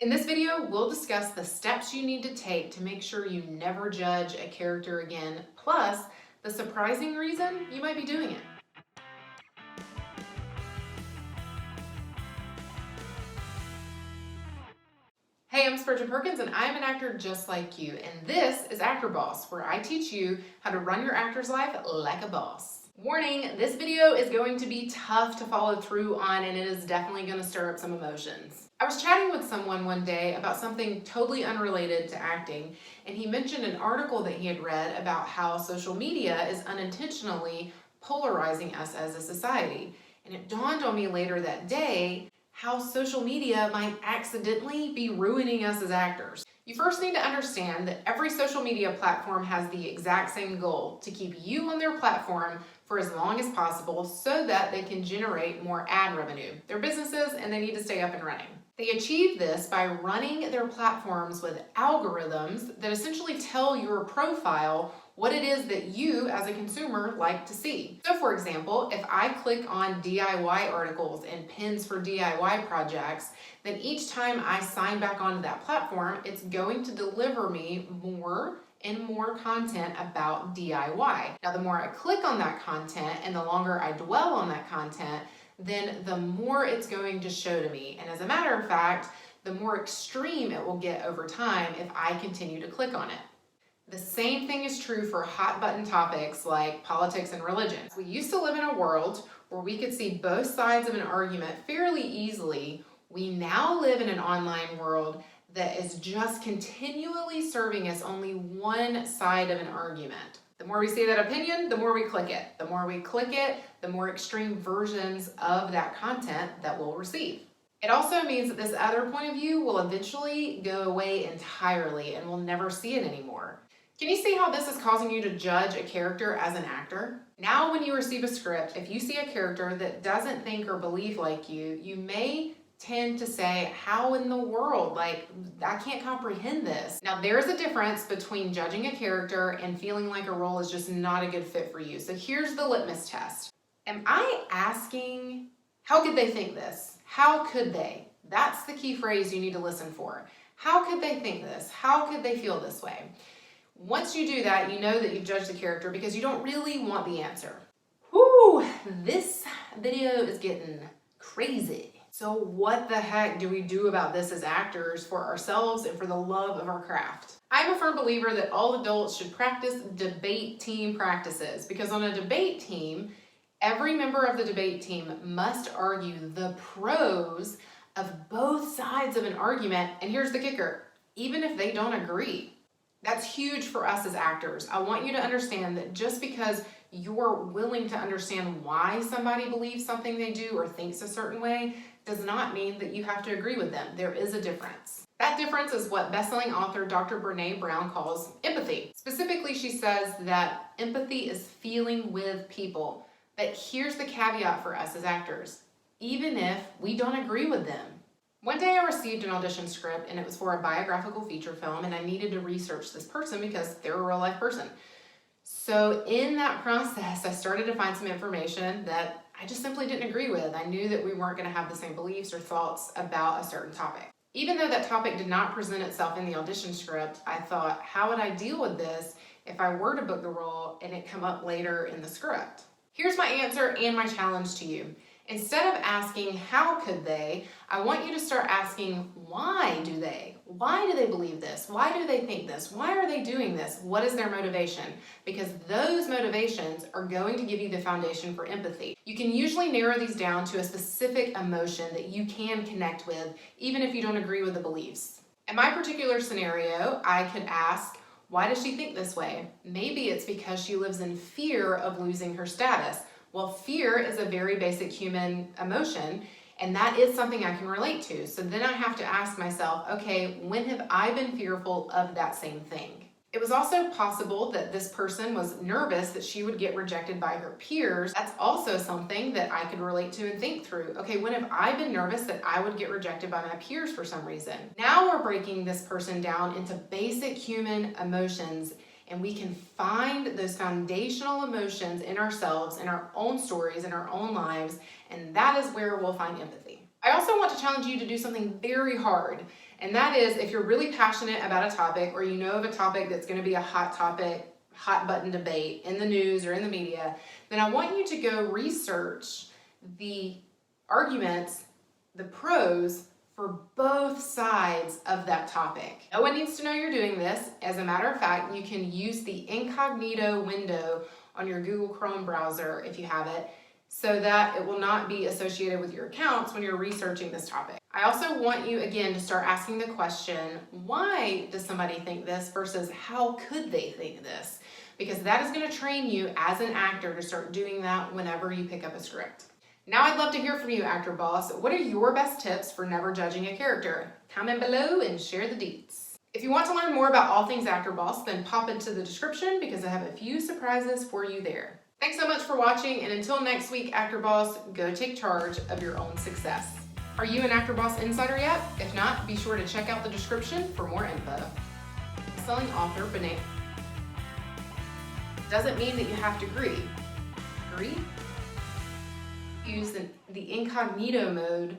In this video, we'll discuss the steps you need to take to make sure you never judge a character again, plus the surprising reason you might be doing it. Hey, I'm Spurgeon Perkins, and I'm an actor just like you, and this is Actor Boss, where I teach you how to run your actor's life like a boss. Warning, this video is going to be tough to follow through on, and it is definitely going to stir up some emotions. I was chatting with someone one day about something totally unrelated to acting, and he mentioned an article that he had read about how social media is unintentionally polarizing us as a society. And it dawned on me later that day how social media might accidentally be ruining us as actors. You first need to understand that every social media platform has the exact same goal: to keep you on their platform for as long as possible so that they can generate more ad revenue. They're businesses and they need to stay up and running. They achieve this by running their platforms with algorithms that essentially tell your profile what it is that you as a consumer like to see. So for example, if I click on DIY articles and pins for DIY projects, then each time I sign back onto that platform, it's going to deliver me more and more content about DIY. Now, the more I click on that content and the longer I dwell on that content, then the more it's going to show to me. And as a matter of fact, the more extreme it will get over time if I continue to click on it. The same thing is true for hot button topics like politics and religion. We used to live in a world where we could see both sides of an argument fairly easily. We now live in an online world that is just continually serving us only one side of an argument. The more we see that opinion, the more we click it. The more we click it, the more extreme versions of that content that we'll receive. It also means that this other point of view will eventually go away entirely and we'll never see it anymore. Can you see how this is causing you to judge a character as an actor? Now when you receive a script, if you see a character that doesn't think or believe like you may tend to say, how in the world? Like, I can't comprehend this. Now, there's a difference between judging a character and feeling like a role is just not a good fit for you. So here's the litmus test. Am I asking, how could they think this? How could they? That's the key phrase you need to listen for. How could they think this? How could they feel this way? Once you do that, you know that you've judged the character because you don't really want the answer. Whew, this video is getting crazy. So what the heck do we do about this as actors for ourselves and for the love of our craft? I'm a firm believer that all adults should practice debate team practices, because on a debate team, every member of the debate team must argue the pros of both sides of an argument. And here's the kicker: even if they don't agree. That's huge for us as actors. I want you to understand that just because you're willing to understand why somebody believes something they do or thinks a certain way does not mean that you have to agree with them. There is a difference. That difference is what best-selling author Dr. Brene Brown calls empathy. Specifically, she says that empathy is feeling with people. But here's the caveat for us as actors: even if we don't agree with them. One day I received an audition script and it was for a biographical feature film, and I needed to research this person because they're a real life person. So in that process, I started to find some information that I just simply didn't agree with. I knew that we weren't going to have the same beliefs or thoughts about a certain topic. Even though that topic did not present itself in the audition script, I thought, how would I deal with this if I were to book the role and it come up later in the script? Here's my answer and my challenge to you. Instead of asking, how could they, I want you to start asking, why do they? Why do they believe this? Why do they think this? Why are they doing this? What is their motivation? Because those motivations are going to give you the foundation for empathy. You can usually narrow these down to a specific emotion that you can connect with, even if you don't agree with the beliefs. In my particular scenario, I could ask, why does she think this way? Maybe it's because she lives in fear of losing her status. Well, fear is a very basic human emotion, and that is something I can relate to. So then I have to ask myself, okay, when have I been fearful of that same thing? It was also possible that this person was nervous that she would get rejected by her peers. That's also something that I could relate to and think through. Okay, when have I been nervous that I would get rejected by my peers for some reason? Now we're breaking this person down into basic human emotions, and we can find those foundational emotions in ourselves, in our own stories, in our own lives, and that is where we'll find empathy. I also want to challenge you to do something very hard, and that is if you're really passionate about a topic or you know of a topic that's going to be a hot topic, hot button debate in the news or in the media, then I want you to go research the arguments, the pros for both sides of that topic. No one needs to know you're doing this. As a matter of fact, you can use the incognito window on your Google Chrome browser if you have it, so that it will not be associated with your accounts when you're researching this topic. I also want you again to start asking the question, why does somebody think this versus how could they think this? Because that is going to train you as an actor to start doing that whenever you pick up a script. Now I'd love to hear from you, Actor Boss. What are your best tips for never judging a character? Comment below and share the deets. If you want to learn more about all things Actor Boss, then pop into the description because I have a few surprises for you there. Thanks so much for watching, and until next week, Actor Boss, go take charge of your own success. Are you an Actor Boss Insider yet? If not, be sure to check out the description for more info. Selling author Benet doesn't mean that you have to agree. Agree? Use the incognito mode